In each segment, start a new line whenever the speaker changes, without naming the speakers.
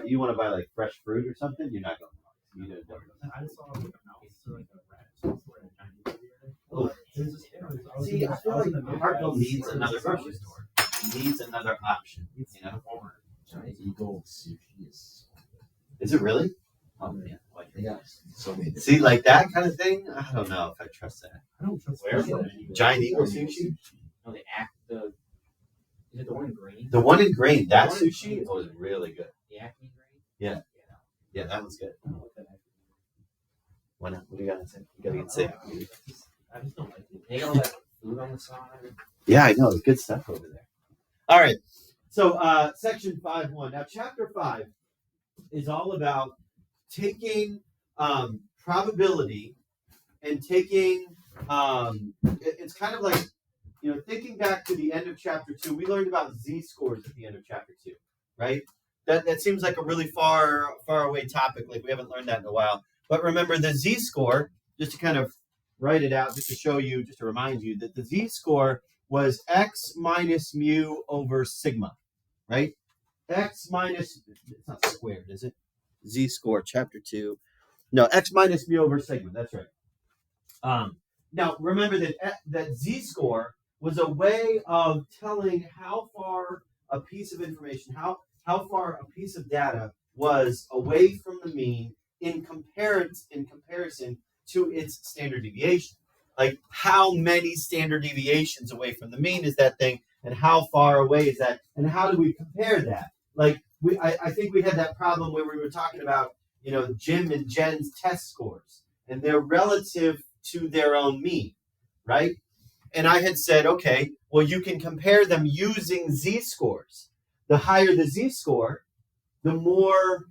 you want to buy like fresh fruit or something, you're not going to Mark's. You don't
I just saw like a mouse or like a rat or something or a Chinese over there.
Oh, see, I feel like Hartville needs another grocery store. Needs another option. You know,
Chinese Eagle sushi
is it really? Oh man, like
yeah, so many.
see, like that kind of thing. I don't know if I trust that.
I don't trust
Where?
Giant Eagle sushi.
No, is it the one in green?
The one in grain, that sushi was really good.
The Acme green?
Yeah. Yeah, that was good. What do you gotta say? You gotta get sick.
I just don't like it.
They got all that food on the side.
Yeah, I know. There's good stuff over there. All right. So section 5.1. Now chapter 5 is all about taking probability and taking it's kind of like, thinking back to the end of chapter 2, we learned about z-scores at the end of chapter 2, right? That seems like a really far away topic, like we haven't learned that in a while. But remember the z-score, just to kind of write it out, just to show you, just to remind you that the z-score was x minus mu over sigma, right? X minus, it's not squared, is it? Z-score, chapter 2. No, x minus mu over sigma, that's right. Now, remember that z-score was a way of telling how far a piece of information, how far a piece of data was away from the mean in comparison to its standard deviation. Like how many standard deviations away from the mean is that thing, and how far away is that, and how do we compare that? Like I think we had that problem where we were talking about, Jim and Jen's test scores, and they're relative to their own mean, right? And I had said, okay, well, you can compare them using z-scores. The higher the z-score, the more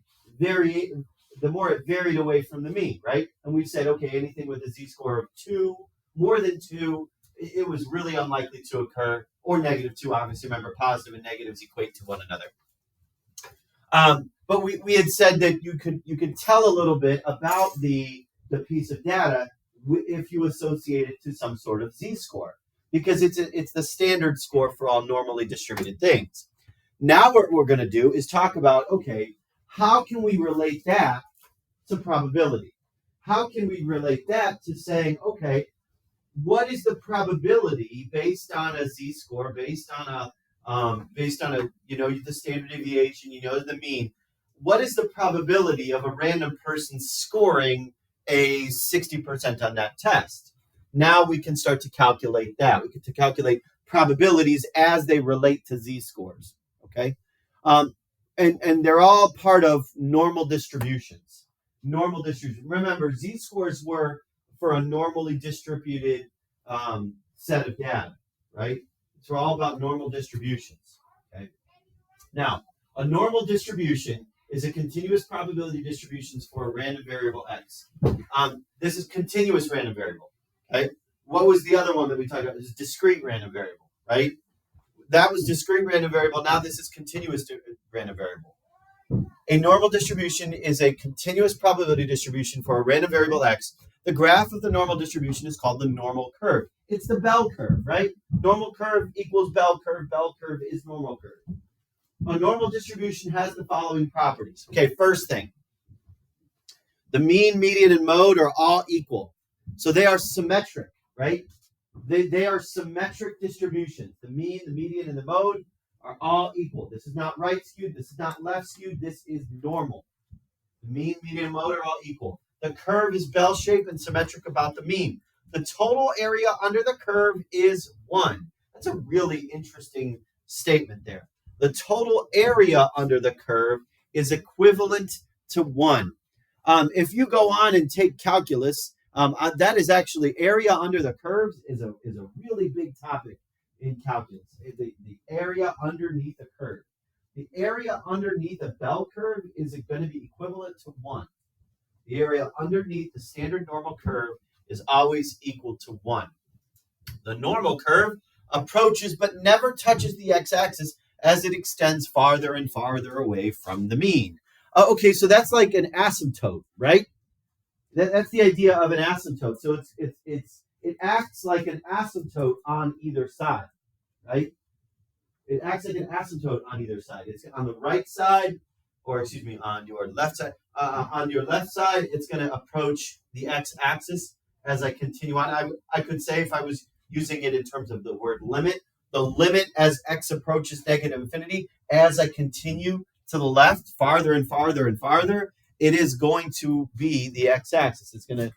it varied away from the mean, right? And we said, okay, anything with a z-score of 2, more than 2, it was really unlikely to occur, or -2, obviously. Remember, positive and negatives equate to one another. But we had said that you could tell a little bit about the piece of data if you associate it to some sort of z-score, because it's the standard score for all normally distributed things. Now what we're going to do is talk about, okay, how can we relate that to probability? How can we relate that to saying, okay, what is the probability based on a z-score, based on a the standard deviation, the mean? What is the probability of a random person scoring a 60% on that test? Now we can start to calculate that. We can calculate probabilities as they relate to z-scores. Okay, and they're all part of normal distributions. Normal distribution. Remember, z-scores were for a normally distributed set of data, right? So we're all about normal distributions. Okay. Now, a normal distribution is a continuous probability distributions for a random variable x. This is continuous random variable. Okay. What was the other one that we talked about? It was discrete random variable, right? That was discrete random variable. Now this is continuous random variable. A normal distribution is a continuous probability distribution for a random variable x. The graph of the normal distribution is called the normal curve. It's the bell curve, right? Normal curve equals bell curve. Bell curve is normal curve. A normal distribution has the following properties. Okay, first thing. The mean, median, and mode are all equal. So they are symmetric, right? They are symmetric distributions. The mean, the median, and the mode are all equal. This is not right skewed. This is not left skewed. This is normal. The mean, median, and mode are all equal. The curve is bell-shaped and symmetric about the mean. The total area under the curve is 1. That's a really interesting statement there. The total area under the curve is equivalent to 1. If you go on and take calculus, that is actually area under the curves is a really big topic in calculus. The area underneath a curve. The area underneath a bell curve is going to be equivalent to 1. The area underneath the standard normal curve is always equal to 1. The normal curve approaches but never touches the x-axis as it extends farther and farther away from the mean. Okay, so that's like an asymptote, right? That's the idea of an asymptote. So it acts like an asymptote on either side, right? It acts like an asymptote on either side. It's on the right side. or excuse me, on your left side. On your left side, it's going to approach the x-axis as I continue on. I could say, if I was using it in terms of the word limit, the limit as x approaches negative infinity, as I continue to the left, farther and farther and farther, it is going to be the x-axis. It's going to,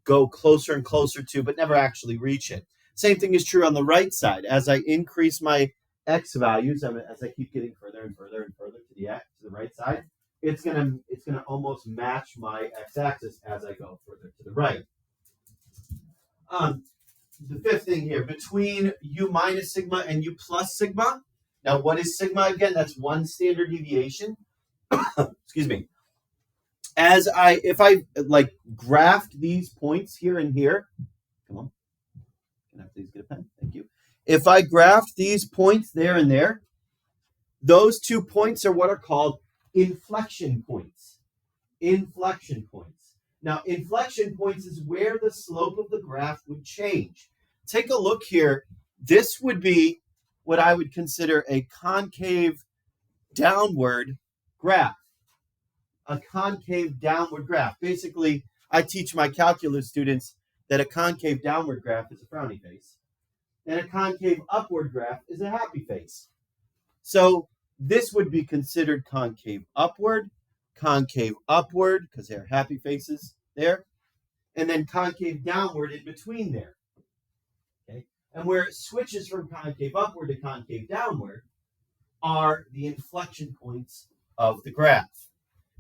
go closer and closer to, but never actually reach it. Same thing is true on the right side. As I increase my x values, as I keep getting further and further and further to the right side, it's gonna almost match my x-axis as I go further to the right. The fifth thing here, between u minus sigma and u plus sigma. Now, what is sigma again? That's one standard deviation. Excuse me. If I graphed these points here and here, come on, can I please get a pen? Thank you. If I graphed these points there and there, those 2 points are what are called inflection points. Inflection points. Now, inflection points is where the slope of the graph would change. Take a look here. This would be what I would consider a concave downward graph. A concave downward graph. Basically, I teach my calculus students that a concave downward graph is a frowny face, and a concave upward graph is a happy face. So this would be considered concave upward, because they're happy faces there, and then concave downward in between there. Okay, and where it switches from concave upward to concave downward are the inflection points of the graph.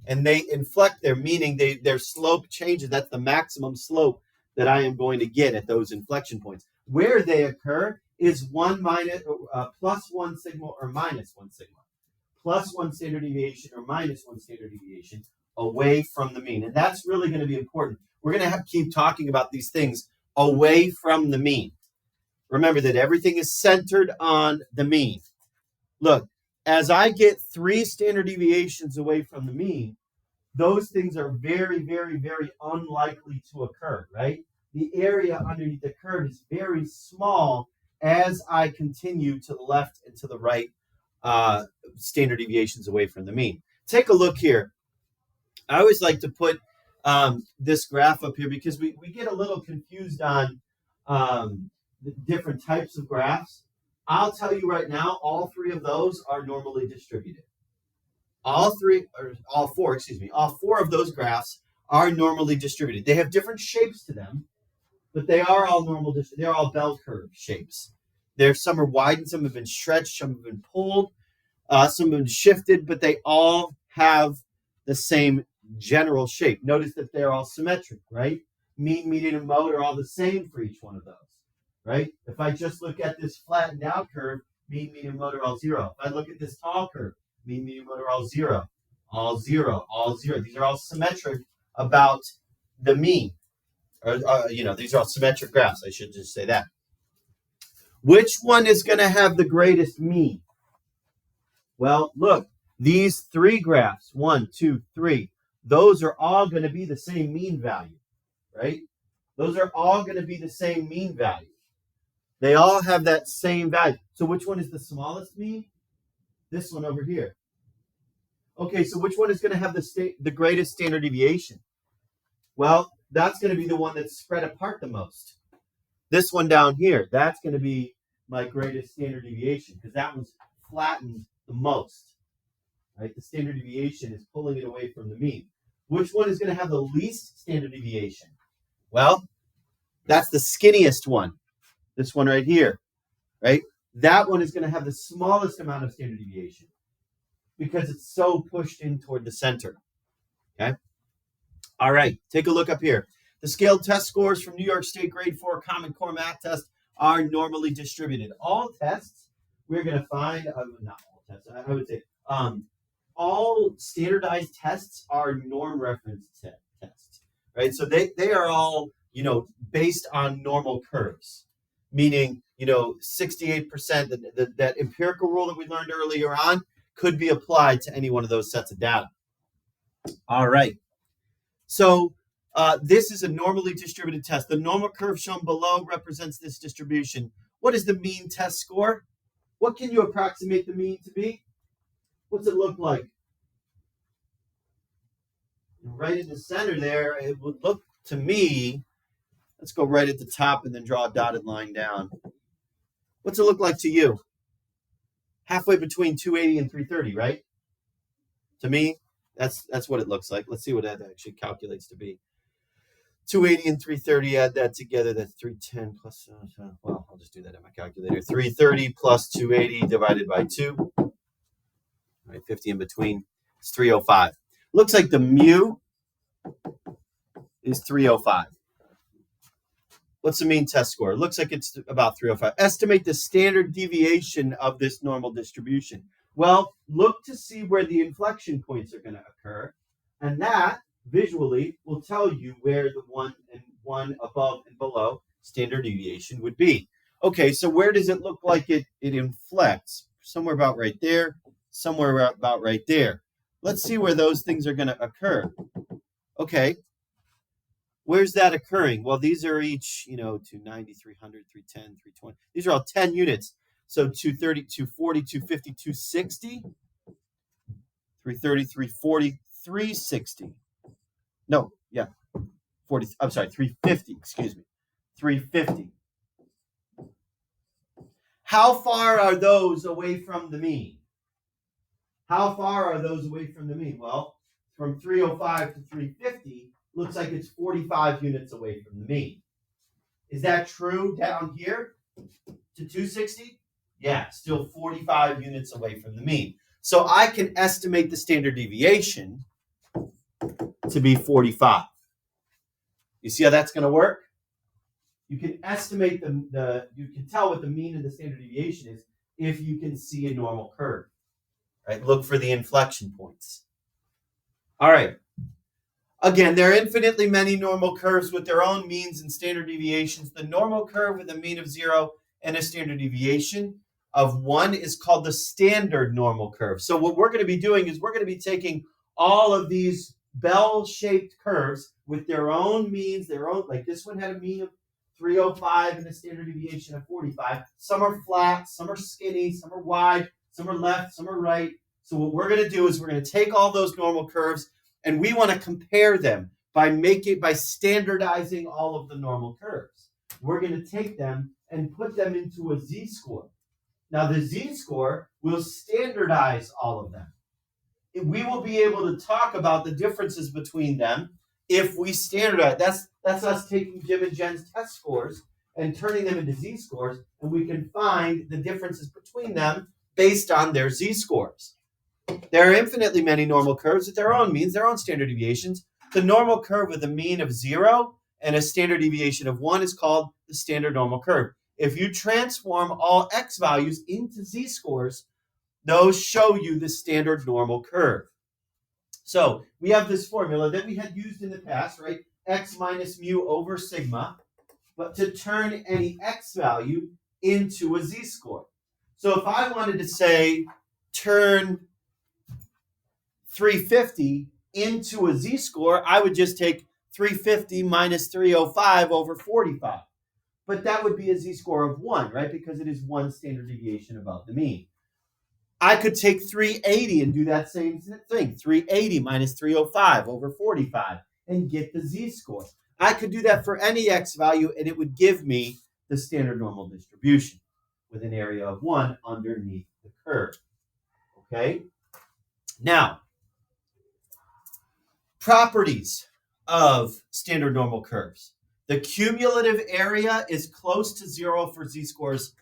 And they inflect there, meaning their slope changes. That's the maximum slope that I am going to get at those inflection points. Where they occur is plus 1 sigma or minus 1 sigma. Plus 1 standard deviation or minus 1 standard deviation away from the mean. And that's really going to be important. We're going to have to keep talking about these things away from the mean. Remember that everything is centered on the mean. Look, as I get 3 standard deviations away from the mean, those things are very, very, very unlikely to occur, right? The area underneath the curve is very small as I continue to the left and to the right standard deviations away from the mean. Take a look here. I always like to put this graph up here because we get a little confused on the different types of graphs. I'll tell you right now, all 3 of those are normally distributed. All 4 of those graphs are normally distributed. They have different shapes to them, but they are all they're all bell curve shapes. Some are widened, some have been stretched, some have been pulled, some have been shifted, but they all have the same general shape. Notice that they're all symmetric, right? Mean, median, and mode are all the same for each one of those. Right? If I just look at this flattened out curve, mean, median, mode are all 0. If I look at this tall curve, mean, median, mode are all 0. All 0, all 0. These are all symmetric about the mean. These are all symmetric graphs. I should just say that. Which one is going to have the greatest mean? Well, look, these 3 graphs, 1, 2, 3, those are all going to be the same mean value, right? Those are all going to be the same mean value. They all have that same value. So which one is the smallest mean? This one over here. Okay, so which one is going to have the greatest standard deviation? Well, that's going to be the one that's spread apart the most. This one down here, that's going to be my greatest standard deviation because that one's flattened the most. Right? The standard deviation is pulling it away from the mean. Which one is going to have the least standard deviation? Well, that's the skinniest one. This one right here, right? That one is going to have the smallest amount of standard deviation because it's so pushed in toward the center, okay? All right, take a look up here. The scaled test scores from New York State Grade 4 Common Core Math Test are normally distributed. All tests, we're going to find, not all tests, I would say, all standardized tests are norm reference tests, right? So they are all, based on normal curves. Meaning, 68%, that empirical rule that we learned earlier on could be applied to any one of those sets of data. All right. So this is a normally distributed test. The normal curve shown below represents this distribution. What is the mean test score? What can you approximate the mean to be? What's it look like? right in the center there, it would look to me, let's go right at the top and then draw a dotted line down. What's it look like to you? Halfway between 280 and 330, right? To me, that's what it looks like. Let's see what that actually calculates to be. 280 and 330, add that together, that's 310 plus, well, I'll just do that in my calculator. 330 plus 280 divided by 2. All right, 50 in between. It's 305. Looks like the mu is 305. What's the mean test score? It looks like it's about 305. Estimate the standard deviation of this normal distribution. Well, look to see where the inflection points are going to occur, and that visually will tell you where the one above and below standard deviation would be. Okay, so where does it look like it inflects? Somewhere about right there, somewhere about right there. Let's see where those things are going to occur. Okay. Where's that occurring? Well, these are each, 290, 300, 310, 320. These are all 10 units. So 230, 240, 250, 260, 330, 340, 360. No, yeah. 350, excuse me. 350. How far are those away from the mean? How far are those away from the mean? Well, from 305 to 350, looks like it's 45 units away from the mean. Is that true down here to 260? Yeah, still 45 units away from the mean. So I can estimate the standard deviation to be 45. You see how that's going to work? You can estimate you can tell what the mean and the standard deviation is if you can see a normal curve. Right? Look for the inflection points. All right. Again, there are infinitely many normal curves with their own means and standard deviations. The normal curve with a mean of 0 and a standard deviation of 1 is called the standard normal curve. So what we're going to be doing is we're going to be taking all of these bell-shaped curves with their own means, like this one had a mean of 305 and a standard deviation of 45. Some are flat, some are skinny, some are wide, some are left, some are right. So what we're going to do is we're going to take all those normal curves and we want to compare them by standardizing all of the normal curves. We're going to take them and put them into a z-score. Now the z-score will standardize all of them. We will be able to talk about the differences between them if we standardize. That's us taking Jim and Jen's test scores and turning them into z-scores, and we can find the differences between them based on their z-scores. There are infinitely many normal curves with their own means, their own standard deviations. The normal curve with a mean of 0 and a standard deviation of 1 is called the standard normal curve. If you transform all x values into z-scores, those show you the standard normal curve. So we have this formula that we had used in the past, right? X minus mu over sigma, but to turn any x value into a z-score. So if I wanted to say turn 350 into a z-score, I would just take 350 minus 305 over 45. But that would be a z-score of 1, right? Because it is 1 standard deviation above the mean. I could take 380 and do that same thing. 380 minus 305 over 45 and get the z-score. I could do that for any x value and it would give me the standard normal distribution with an area of 1 underneath the curve. Okay? Now, properties of standard normal curves. The cumulative area is close to 0 for z-scores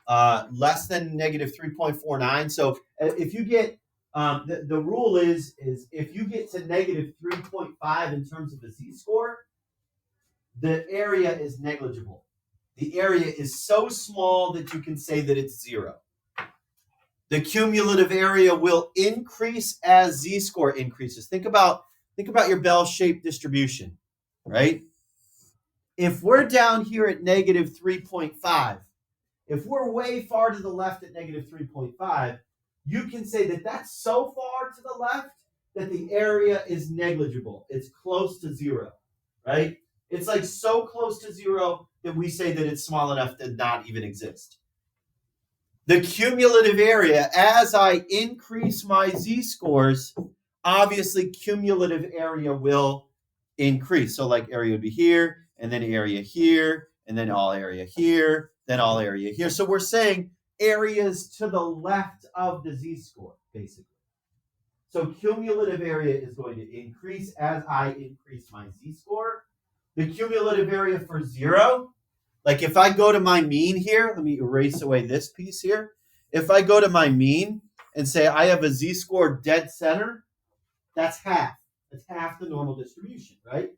less than negative 3.49. So if you get, the rule is if you get to negative 3.5 in terms of a z-score, the area is negligible. The area is so small that you can say that it's 0. The cumulative area will increase as z-score increases. Think about your bell-shaped distribution, right? If we're down here at negative 3.5, if we're way far to the left at negative 3.5, you can say that that's so far to the left that the area is negligible. It's close to 0, right? It's like so close to 0 that we say that it's small enough to not even exist. The cumulative area, as I increase my z-scores, obviously cumulative area will increase. So like area would be here, and then area here, and then all area here, then all area here. So we're saying areas to the left of the z-score, basically. So cumulative area is going to increase as I increase my z-score. The cumulative area for 0, like if I go to my mean here, let me erase away this piece here. If I go to my mean and say I have a z-score dead center, that's half. That's half the normal distribution, right?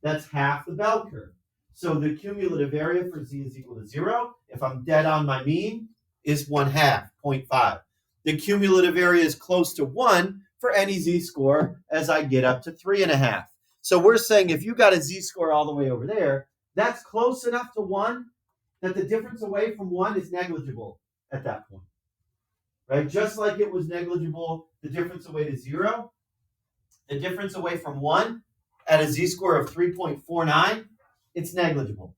That's half the bell curve. So the cumulative area for z is equal to 0. If I'm dead on my mean, is 1/2, 0.5. The cumulative area is close to 1 for any z-score as I get up to 3.5. So we're saying if you got a z-score all the way over there, that's close enough to 1 that the difference away from 1 is negligible at that point. Right? Just like it was negligible, the difference away to 0, the difference away from 1 at a z-score of 3.49, it's negligible.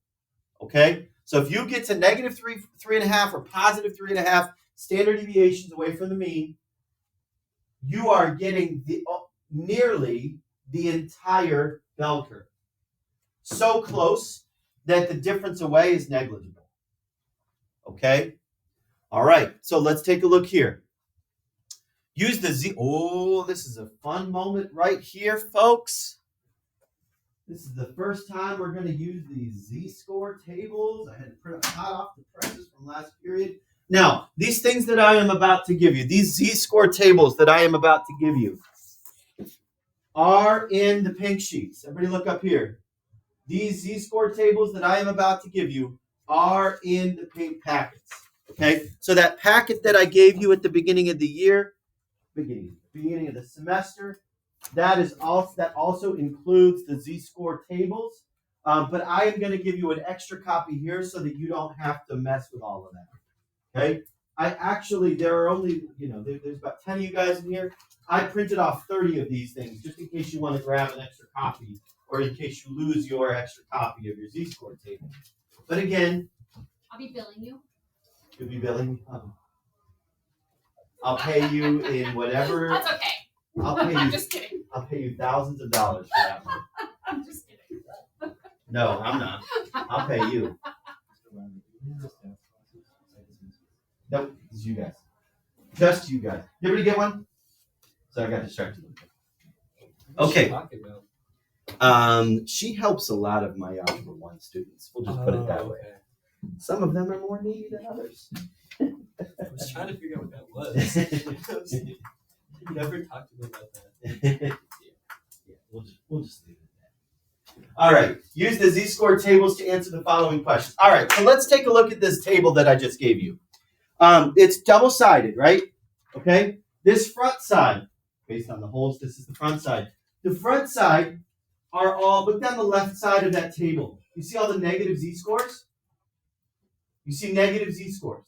Okay? So if you get to negative 3.5 or positive 3.5 standard deviations away from the mean, you are getting nearly the entire bell curve. So close that the difference away is negligible. Okay? All right, so let's take a look here. Use the z. Oh, this is a fun moment right here, folks. This is the first time we're going to use these z-score tables. I had to print them hot off the presses from last period. Now, these things that I am about to give you, these z-score tables that I am about to give you, are in the pink sheets. Everybody look up here. These z-score tables that I am about to give you are in the pink packets. Okay, so that packet that I gave you at the beginning of the year, beginning of the semester, that also includes the z-score tables. But I am going to give you an extra copy here so that you don't have to mess with all of that. Okay, there are only, there's about 10 of you guys in here. I printed off 30 of these things just in case you want to grab an extra copy or in case you lose your extra copy of your z-score table. But again,
I'll be billing you.
you'll be billing me. I'll pay you in whatever.
That's okay. I'm just kidding.
I'll pay you thousands of dollars for that one.
I'm just kidding.
No, I'm not. I'll pay you. Nope, it's you guys. Just you guys. Did everybody get one? So I got distracted. Okay. She helps a lot of my Algebra 1 students. We'll just put it that way. Some of them are more needy than others.
I was trying to figure out what that was. You never talked to me about that.
Yeah, we'll just leave it at that. All right. Use the z-score tables to answer the following questions. All right. So let's take a look at this table that I just gave you. It's double-sided, right? Okay. This front side, based on the holes, this is the front side. The front side are all, look down the left side of that table. You see all the negative z-scores? You see negative z-scores.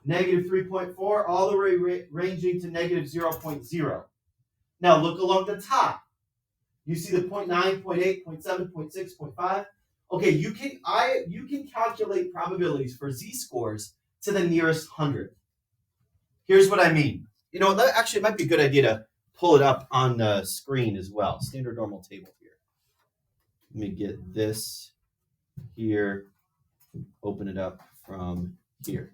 Negative 3.4 all the way ranging to negative 0.0. Now look along the top. You see the 0.9, 0.8, 0.7, 0.6, 0.5. Okay, you can calculate probabilities for z-scores to the nearest 100. Here's what I mean. Actually, it might be a good idea to pull it up on the screen as well. Standard normal table here. Let me get this here. Open it up from here.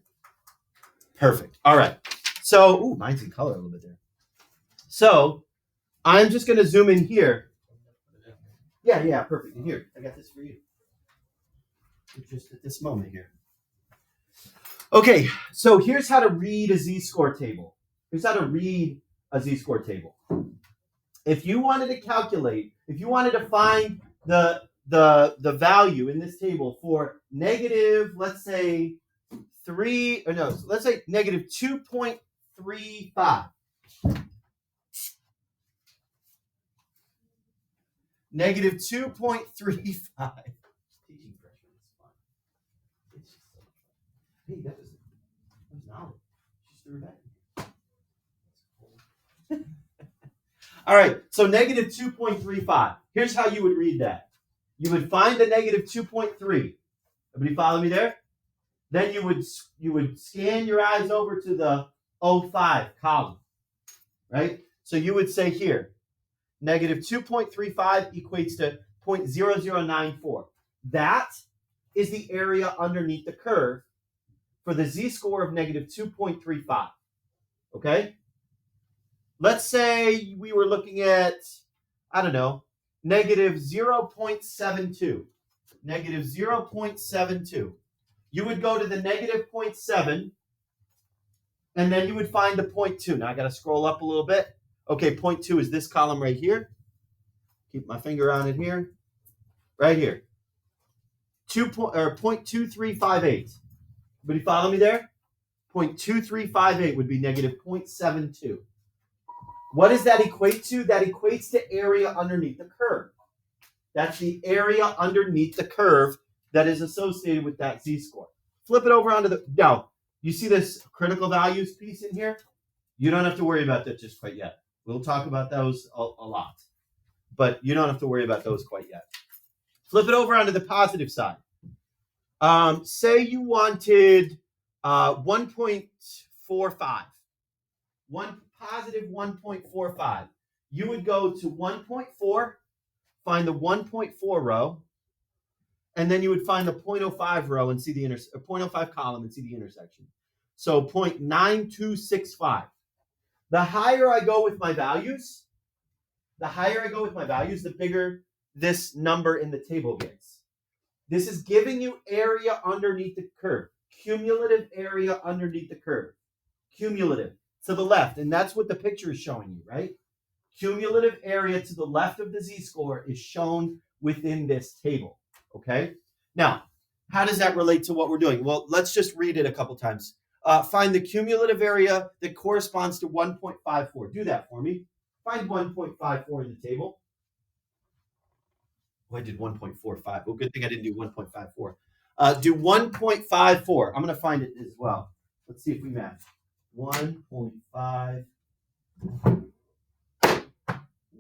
Perfect. All right. So, mine's in color a little bit there. So, I'm just going to zoom in here. Yeah, perfect. In here, I got this for you. Just at this moment here. Okay, so here's how to read a z-score table. Here's how to read a z-score table. If you wanted to find the value in this table for negative, let's say negative 2.35. Negative 2.35. Teaching pressure is fun. It's just so fun. Hey, that was knowledge. Just threw it back. All right, so negative 2.35. Here's how you would read that. You would find the negative 2.3. Everybody follow me there? Then you would scan your eyes over to the 05 column, right? So you would say here, negative 2.35 equates to 0.0094. That is the area underneath the curve for the z-score of negative 2.35. Okay? Let's say we were looking at, I don't know, negative 0.72. Negative 0.72. You would go to the negative 0.7, and then you would find the 0.2. Now I got to scroll up a little bit. Okay, 0.2 is this column right here. Keep my finger on it here. Right here. 0.2358. Everybody follow me there? 0.2358 would be negative 0.72. What does that equate to? That equates to area underneath the curve. That's the area underneath the curve that is associated with that z-score. Flip it over onto the, now, you see this critical values piece in here? You don't have to worry about that just quite yet. We'll talk about those a lot, but you don't have to worry about those quite yet. Flip it over onto the positive side. Say you wanted 1.45. Positive 1.45. You would go to 1.4, find the 1.4 row, and then you would find the 0.05 row and see the 0.05 column and see the intersection. So 0.9265. The higher I go with my values, the bigger this number in the table gets. This is giving you area underneath the curve. Cumulative area underneath the curve. Cumulative to the left. And that's what the picture is showing you, right? Cumulative area to the left of the z-score is shown within this table. Okay? Now, how does that relate to what we're doing? Well, let's just read it a couple times. Find the cumulative area that corresponds to 1.54. Do that for me. Find 1.54 in the table. Oh, I did 1.45. Well, good thing I didn't do 1.54. Do 1.54. I'm going to find it as well. Let's see if we match. 1.5.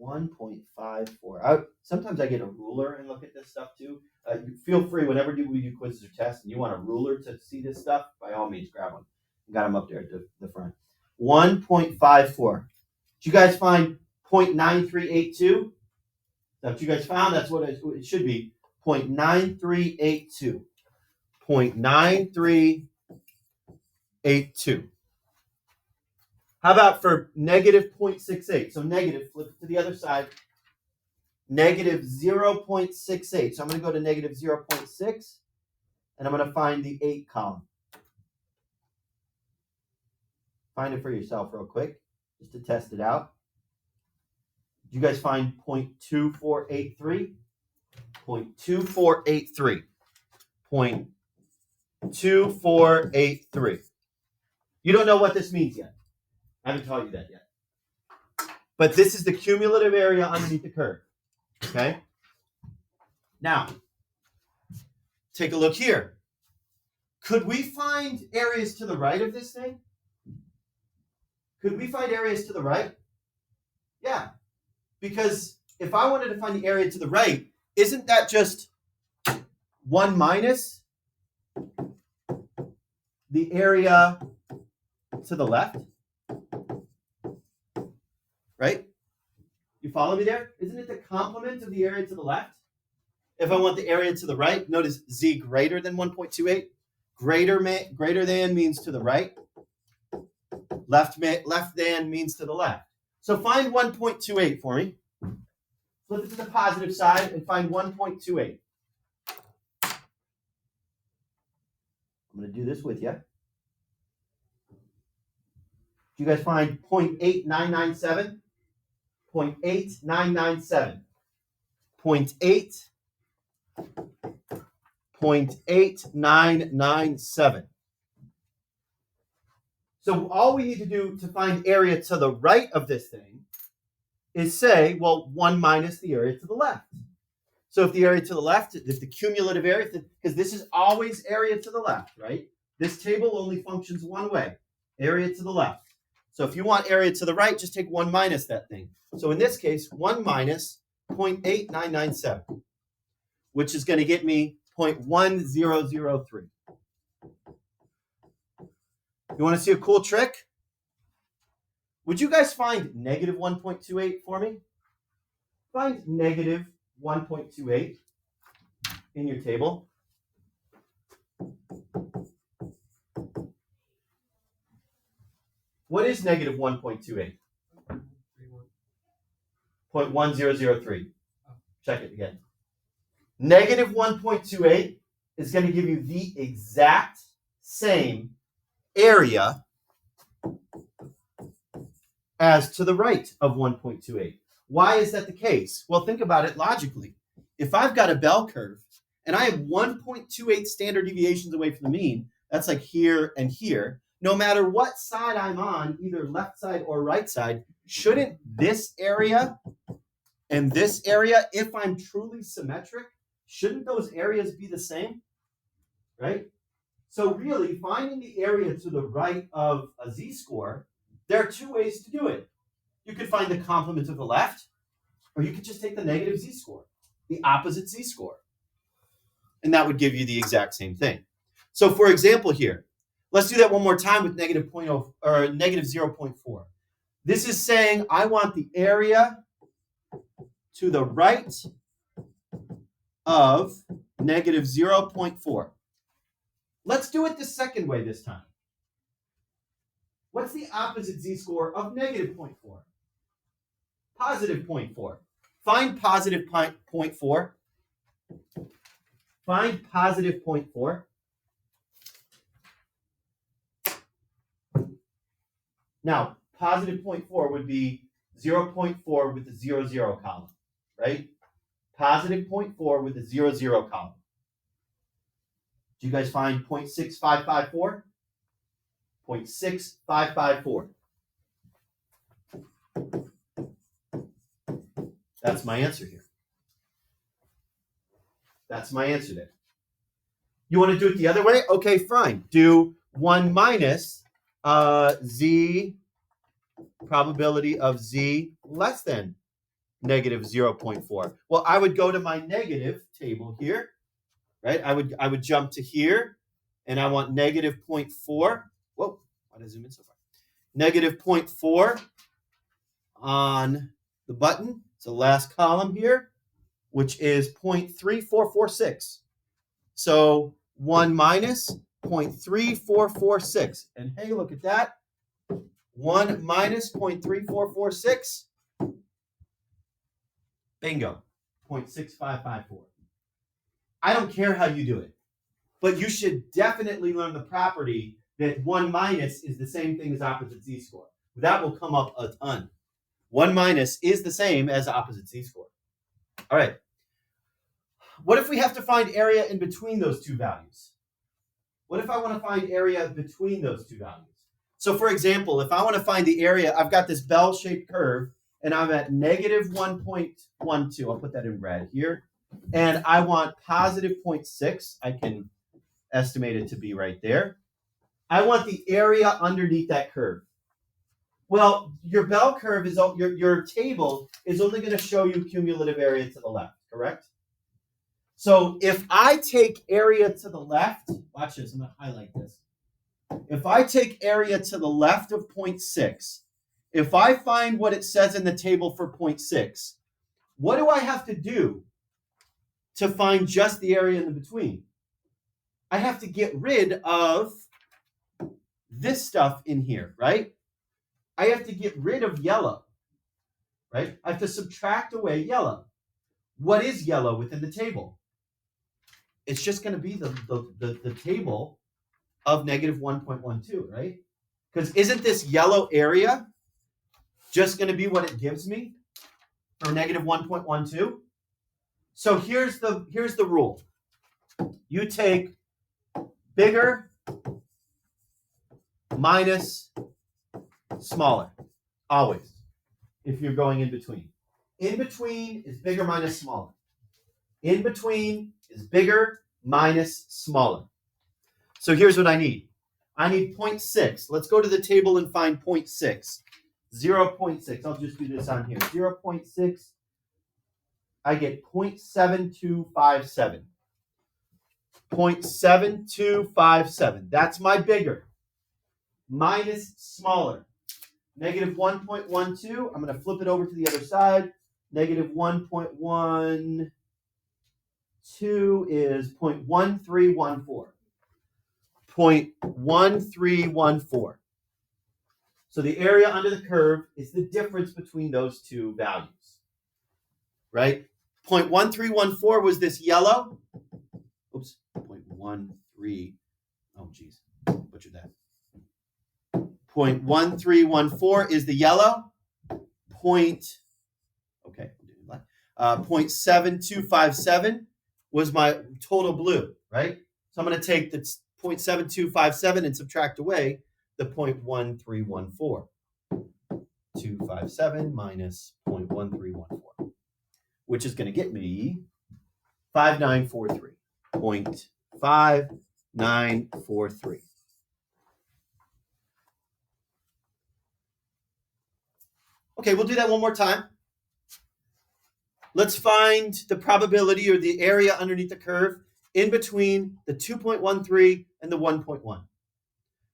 1.54. Sometimes I get a ruler and look at this stuff too. You feel free whenever we do quizzes or tests and you want a ruler to see this stuff, by all means grab one. Got them up there at the front. 1.54. Did you guys find 0.9382? That's what you guys found? That's what it should be. 0.9382. 0.9382. How about for negative 0.68? So negative, flip it to the other side. Negative 0.68. So I'm going to go to negative 0.6, and I'm going to find the 8 column. Find it for yourself real quick, just to test it out. Did you guys find 0.2483? 0.2483. 0.2483. You don't know what this means yet. I haven't taught you that yet. But this is the cumulative area underneath the curve. Okay? Now, take a look here. Could we find areas to the right of this thing? Could we find areas to the right? Yeah. Because if I wanted to find the area to the right, isn't that just 1 minus the area to the left? Right? You follow me there? Isn't it the complement of the area to the left? If I want the area to the right, notice z greater than 1.28. Greater than means to the right. Left than means to the left. So find 1.28 for me. Flip it to the positive side and find 1.28. I'm going to do this with you. Do you guys find 0.8997? 0.8997. 0.8997. So all we need to do to find area to the right of this thing is say, well, 1 minus the area to the left. So if the area to the left, if the cumulative area, because this is always area to the left, right? This table only functions one way, area to the left. So if you want area to the right, just take 1 minus that thing. So in this case, 1 minus 0.8997, which is going to get me 0.1003. You want to see a cool trick? Would you guys find negative 1.28 for me? Find negative 1.28 in your table. What is negative 1.28? 0.1003. Check it again. Negative 1.28 is going to give you the exact same area as to the right of 1.28. Why is that the case? Well, think about it logically. If I've got a bell curve and I have 1.28 standard deviations away from the mean, that's like here and here. No matter what side I'm on, either left side or right side, shouldn't this area and this area, if I'm truly symmetric, shouldn't those areas be the same? Right? So really, finding the area to the right of a z-score, there are two ways to do it. You could find the complement of the left, or you could just take the negative z-score, the opposite z-score. And that would give you the exact same thing. So for example here, let's do that one more time with negative 0.4. This is saying I want the area to the right of negative 0.4. Let's do it the second way this time. What's the opposite z-score of negative 0.4? Positive 0.4. Find positive 0.4. Find positive 0.4. Now, positive 0.4 would be 0.4 with the 0, 0 column, right? Positive 0.4 with the 0, 0 column. Do you guys find 0.6554? 0.6554. That's my answer here. That's my answer there. You want to do it the other way? Okay, fine. Do 1 minus z probability of z less than negative 0.4. Well, I would go to my negative table here, right? I would jump to here, and I want negative 0.4. Whoa, why did I zoom in so far? Negative 0.4 on the button. It's the last column here, which is 0.3446. So 1 minus 0.3446. And hey, look at that. 1 minus 0.3446. Bingo. 0.6554. I don't care how you do it, but you should definitely learn the property that 1 minus is the same thing as opposite z-score. That will come up a ton. 1 minus is the same as opposite z-score. All right. What if we have to find area in between those two values? What if I want to find area between those two values? So for example, if I want to find the area, I've got this bell-shaped curve, and I'm at negative 1.12. I'll put that in red here. And I want positive 0.6. I can estimate it to be right there. I want the area underneath that curve. Well, your bell curve is your table is only going to show you cumulative area to the left, correct? So if I take area to the left, watch this, I'm going to highlight this. If I take area to the left of 0.6, if I find what it says in the table for 0.6, what do I have to do to find just the area in the between? I have to get rid of this stuff in here, right? I have to get rid of yellow, right? I have to subtract away yellow. What is yellow within the table? It's just going to be the table of negative 1.12, right? Because isn't this yellow area just going to be what it gives me for negative 1.12? So here's the rule. You take bigger minus smaller, always, if you're going in between. In between is bigger minus smaller. In between is bigger minus smaller. So here's what I need. I need 0.6. Let's go to the table and find 0.6. 0.6. I'll just do this on here. 0.6. I get 0.7257. 0.7257. That's my bigger. Minus smaller. Negative 1.12. I'm going to flip it over to the other side. Negative 1.12 is 0.1314. 0.1314. So the area under the curve is the difference between those two values, right? 0.1314 was this yellow. Oops, 0.13. Oh, geez, butchered that. 0.1314 is the yellow. 0.7257 was my total blue, right? So I'm going to take the 0.7257 and subtract away the 0.1314. 257 minus 0.1314, which is going to get me 5943. 0.5943. Okay, we'll do that one more time. Let's find the probability or the area underneath the curve in between the 2.13 and the 1.1.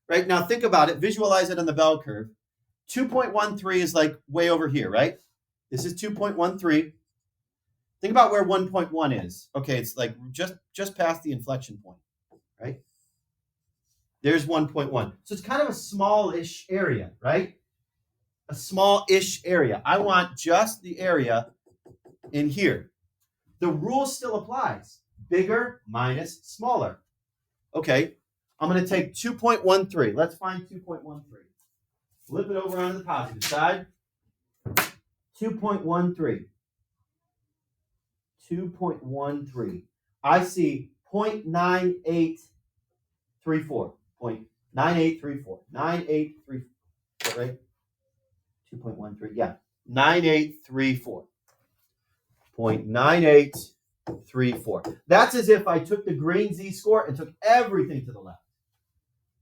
Right? Now think about it. Visualize it on the bell curve. 2.13 is like way over here, right? This is 2.13. Think about where 1.1 is. Okay, it's like just past the inflection point, right? There's 1.1. So it's kind of a small-ish area, right? A small-ish area. I want just the area in here. The rule still applies. Bigger minus smaller. Okay, I'm going to take 2.13. Let's find 2.13. Flip it over onto the positive side. 2.13. 2.13. I see 0.9834. 0.9834. 9834. Is that right? 2.13. Yeah. 9834. 0.9834. That's as if I took the green z-score and took everything to the left.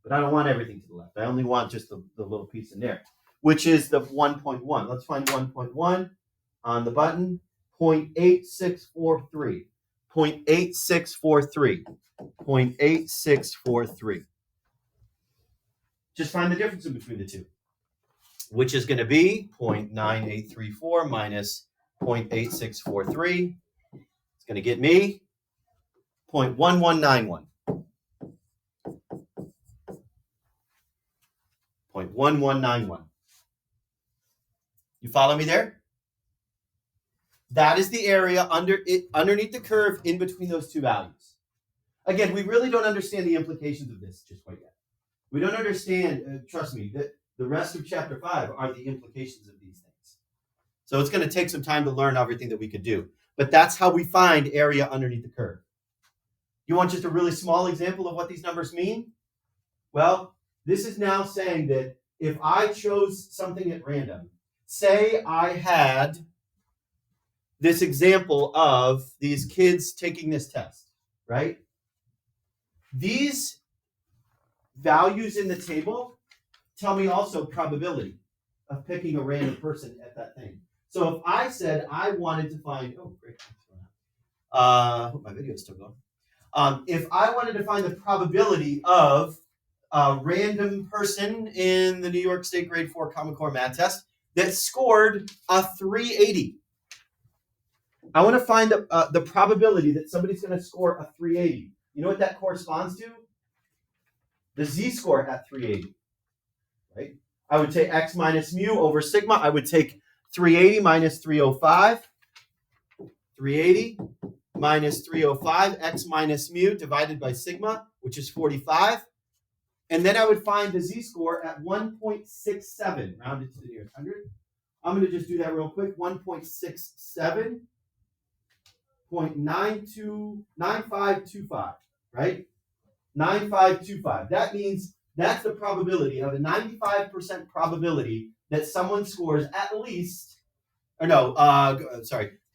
But I don't want everything to the left. I only want just the little piece in there, which is the 1.1. Let's find 1.1 on the button. 0.8643. 0.8643. 0.8643. Just find the difference in between the two, which is going to be 0.9834 minus 0.8643. It's going to get me 0.1191. 0.1191. You follow me there? That is the area underneath the curve in between those two values. Again, we really don't understand the implications of this just quite yet. We don't understand, trust me, that the rest of chapter 5 are the implications of these things. So it's going to take some time to learn everything that we could do. But that's how we find area underneath the curve. You want just a really small example of what these numbers mean? Well, this is now saying that if I chose something at random, say I had this example of these kids taking this test, right? These values in the table tell me also probability of picking a random person at that thing. So if I said I wanted to find, oh great, I hope my video is still going. If I wanted to find the probability of a random person in the New York State Grade 4 Common Core Math test that scored a 380. I want to find the probability that somebody's going to score a 380. You know what that corresponds to? The z-score at 380, right? I would take x minus mu over sigma. I would take 380 minus 305. 380 minus 305, x minus mu divided by sigma, which is 45. And then I would find the z-score at 1.67, rounded to the nearest 100. I'm going to just do that real quick. 1.67. 0.9525, right? 9525. That means that's the probability of a 95% probability that someone scores at least, or no,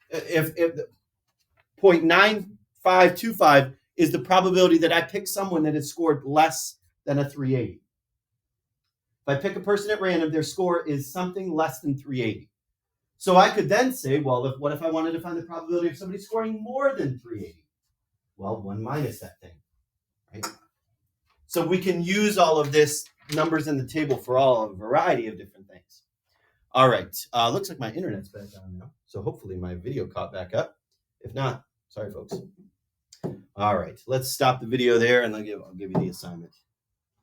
if 0.9525 is the probability that I pick someone that has scored less than a 380. If I pick a person at random, their score is something less than 380. So I could then say, well, what if I wanted to find the probability of somebody scoring more than 380? Well, 1 minus that thing, right? So we can use all of this numbers in the table for all a variety of different things. All right. Looks like my internet's back on now. So hopefully my video caught back up. If not, sorry, folks. All right. Let's stop the video there and I'll give you the assignment.